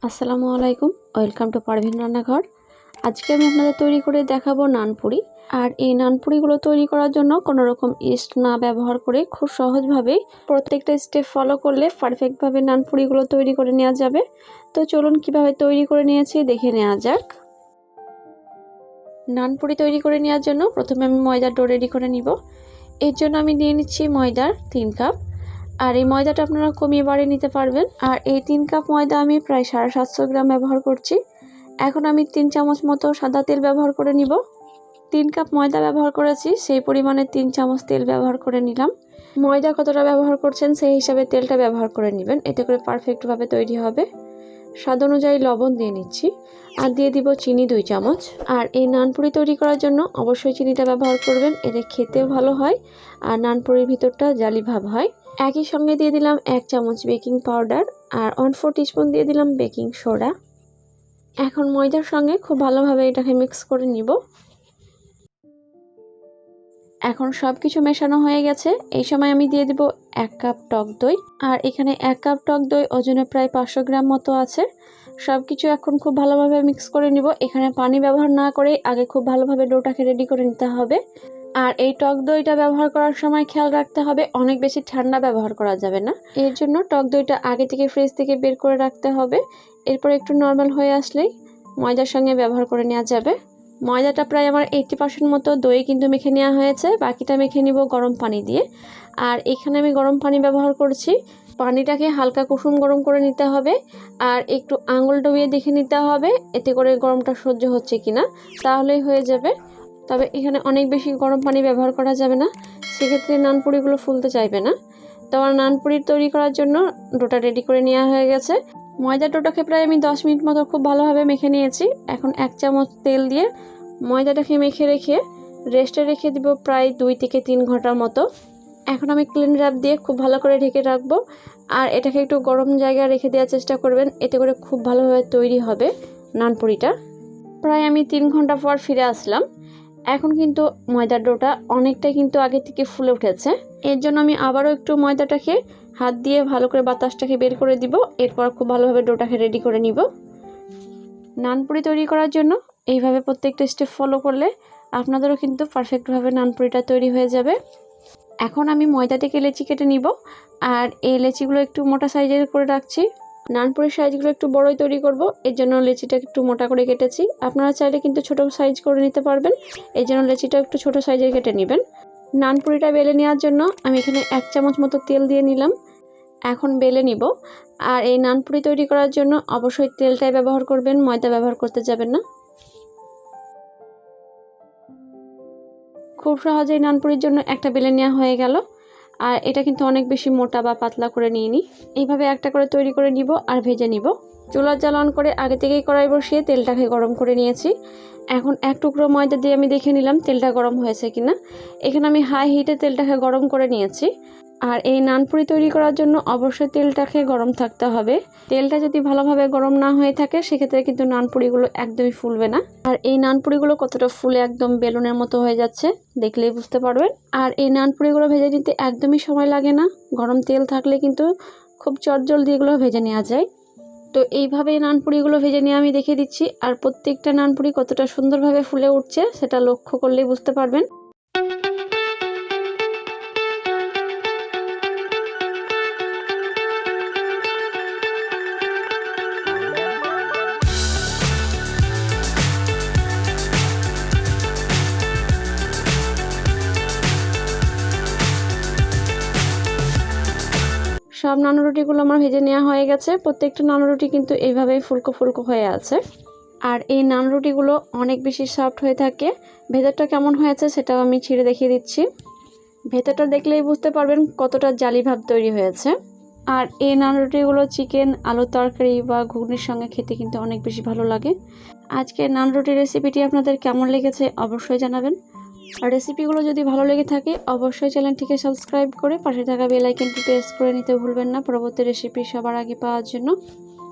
আসসালামু আলাইকুম, welcome to Parvin রান্নাঘর। আজকে আমি আপনাদের তৈরি করে দেখাবো নান পুরি। আর এই নান পুরিগুলো তৈরি করার জন্য কোনো রকম ইস্ট না ব্যবহার করে খুব সহজভাবেই প্রত্যেকটা স্টেপ ফলো করলে পারফেক্টভাবে নান পুরিগুলো তৈরি করে নেওয়া যাবে। তো চলুন কিভাবে তৈরি করে নিয়েছি দেখে নেওয়া যাক। নান পুরি তৈরি করে নেওয়ার জন্য প্রথমে আমি ময়দার ডো রেডি করে নিব। এর জন্য আমি নিয়ে নিচ্ছি ময়দার 3 কাপ। আর এই ময়দাটা আপনারা কমিয়ে বাড়িয়ে নিতে পারবেন। আর এই 3 কাপ ময়দা আমি প্রায় 750 গ্রাম ব্যবহার করছি। এখন আমি 3 চামচ মতো সাদা তেল ব্যবহার করে নিব। 3 কাপ ময়দা ব্যবহার করেছি, সেই পরিমাণে 3 চামচ তেল ব্যবহার করে নিলাম। ময়দা কতটা ব্যবহার করছেন সেই হিসাবে তেলটা ব্যবহার করে নেবেন, এতে করে পারফেক্টভাবে তৈরি হবে। স্বাদ অনুযায়ী লবণ দিয়ে নিচ্ছি আর দিয়ে দিব চিনি 2 চামচ। আর এই নান পুরি তৈরি করার জন্য অবশ্যই চিনিটা ব্যবহার করবেন, এতে খেতেও ভালো হয় আর নান পুরির ভিতরটা জালি ভাব হয়। একই সঙ্গে দিয়ে দিলাম 1 চামচ বেকিং পাউডার আর 1/4 টিস্পুন দিয়ে দিলাম বেকিং সোডা। এখন ময়দার সঙ্গে খুব ভালোভাবে এটাকে মিক্স করে নিব। এখন সব কিছু মেশানো হয়ে গেছে। এই সময় আমি দিয়ে দিব 1 কাপ টক দই। আর এখানে 1 কাপ টক দই ওজনে প্রায় 500 গ্রাম মতো আছে। সব কিছু এখন খুব ভালোভাবে মিক্স করে নিব। এখানে পানি ব্যবহার না করে আগে খুব ভালোভাবে ডোটাকে রেডি করে নিতে হবে। আর এই টক দইটা ব্যবহার করার সময় খেয়াল রাখতে হবে অনেক বেশি ঠান্ডা ব্যবহার করা যাবে না। এর জন্য টক দইটা আগে থেকে ফ্রিজ থেকে বের করে রাখতে হবে। এরপর একটু নর্মাল হয়ে আসলেই ময়দার সঙ্গে ব্যবহার করে নেওয়া যাবে। ময়দাটা প্রায় আমার 80% মতো দই কিন্তু মেখে নেওয়া হয়েছে, বাকিটা মেখে নিব গরম পানি দিয়ে। আর এখানে আমি গরম পানি ব্যবহার করছি। পানিটাকে হালকা কুসুম গরম করে নিতে হবে আর একটু আঙুল ডুবিয়ে দেখে নিতে হবে এতে করে গরমটা সহ্য হচ্ছে কিনা, তাহলেই হয়ে যাবে। তবে এখানে অনেক বেশি গরম পানি ব্যবহার করা যাবে না, সেক্ষেত্রে নান পুরিগুলো ফুলতে চাইবে না। তো আমার নান পুরি তৈরি করার জন্য ডোটা রেডি করে নেওয়া হয়ে গেছে। ময়দার ডোটাকে প্রায় আমি 10 মিনিট মতো খুব ভালোভাবে মেখে নিয়েছি। এখন 1 চামচ তেল দিয়ে ময়দাটাকে মেখে রেখে রেস্টে রেখে দিব প্রায় 2 থেকে 3 ঘন্টার মতো। এখন আমি ক্লিন র্যাপ দিয়ে খুব ভালো করে ঢেকে রাখবো। আর এটাকে একটু গরম জায়গায় রেখে দেওয়ার চেষ্টা করবেন, এতে করে খুব ভালোভাবে তৈরি হবে নান পুরিটা। প্রায় আমি 3 ঘন্টা পর ফিরে আসলাম। এখন কিন্তু ময়দার ডোটা অনেকটাই কিন্তু আগে থেকে ফুলে উঠেছে। এর জন্য আমি আবারও একটু ময়দাটাকে হাত দিয়ে ভালো করে বাতাসটাকে বের করে দিব। এরপর খুব ভালোভাবে ডোটাকে রেডি করে নিব। নান পুরি তৈরি করার জন্য এইভাবে প্রত্যেকটা স্টেপ ফলো করলে আপনাদেরও কিন্তু পারফেক্টভাবে নান পুরিটা তৈরি হয়ে যাবে। এখন আমি ময়দা থেকে লেচি কেটে নিব। আর এই লেচিগুলো একটু মোটা সাইজের করে রাখছি। নান পুরির সাইজগুলো একটু বড়ই তৈরি করব, এর জন্য লেচিটা একটু মোটা করে কেটেছি। আপনারা চাইলে কিন্তু ছোট সাইজ করে নিতে পারবেন, এই জন্য লেচিটা একটু ছোট সাইজের কেটে নেবেন। নান পুরিটা বেলে নেওয়ার জন্য আমি এখানে 1 চামচ মতো তেল দিয়ে নিলাম। এখন বেলে নিব। আর এই নান পুরি তৈরি করার জন্য অবশ্যই তেলটাই ব্যবহার করবেন, ময়দা ব্যবহার করতে যাবেন না। খুব সহজেই নান পুরির জন্য একটা বেলে নেওয়া হয়ে গেল। আর এটা কিন্তু অনেক বেশি মোটা বা পাতলা করে নিয়ে নিই, এইভাবে একটা করে তৈরি করে নিব আর ভেজে নিব। চুলার জাল অন করে আগে থেকেই কড়াই বসিয়ে তেলটাকে গরম করে নিয়েছি। এখন 1 টুকরো ময়দা দিয়ে আমি দেখে নিলাম তেলটা গরম হয়েছে কিনা। এখানে আমি হাই হিটে তেলটাকে গরম করে নিয়েছি। আর এই নান পুরি তৈরি করার জন্য অবশ্যই তেলটাকে গরম থাকতে হবে। তেলটা যদি ভালোভাবে গরম না হয়ে থাকে সেক্ষেত্রে কিন্তু নান পুরিগুলো একদমই ফুলবে না। আর এই নান পুরিগুলো কতটা ফুলে একদম বেলুনের মতো হয়ে যাচ্ছে দেখলেই বুঝতে পারবেন। আর এই নান পুরিগুলো ভেজে নিতে একদমই সময় লাগে না, গরম তেল থাকলে কিন্তু খুব চটজলদি এগুলো ভেজে নেওয়া যায়। তো এইভাবে নান পুরিগুলো ভেজে নিয়ে আমি দেখিয়ে দিচ্ছি। আর প্রত্যেকটা নান পুরি কতটা সুন্দরভাবে ফুলে উঠছে সেটা লক্ষ্য করলেই বুঝতে পারবেন। সব নানু রুটিগুলো আমার ভেজে নেওয়া হয়ে গেছে। প্রত্যেকটা নানু রুটি কিন্তু এইভাবেই ফুলকো ফুলকো হয়ে আছে। আর এই নান রুটিগুলো অনেক বেশি সফট হয়ে থাকে। ভেতরটা কেমন হয়েছে সেটাও আমি ছিঁড়ে দেখিয়ে দিচ্ছি। ভেতরটা দেখলেই বুঝতে পারবেন কতটা জালি ভাব তৈরি হয়েছে। আর এই নান রুটিগুলো চিকেন, আলুর তরকারি বা ঘুগনির সঙ্গে খেতে কিন্তু অনেক বেশি ভালো লাগে। আজকে নান রুটির রেসিপিটি আপনাদের কেমন লেগেছে অবশ্যই জানাবেন। আর রেসিপিগুলো যদি ভালো লেগে থাকে অবশ্যই চ্যানেলটিকে সাবস্ক্রাইব করে পাশে থাকা বেল আইকনটি প্রেস করে নিতে ভুলবেন না পরবর্তী রেসিপি সবার আগে পাওয়ার জন্য।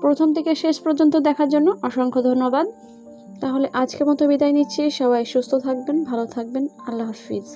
প্রথম থেকে শেষ পর্যন্ত দেখার জন্য অসংখ্য ধন্যবাদ। তাহলে আজকের মতো বিদায় নিচ্ছি। সবাই সুস্থ থাকবেন, ভালো থাকবেন। আল্লাহ হাফিজ।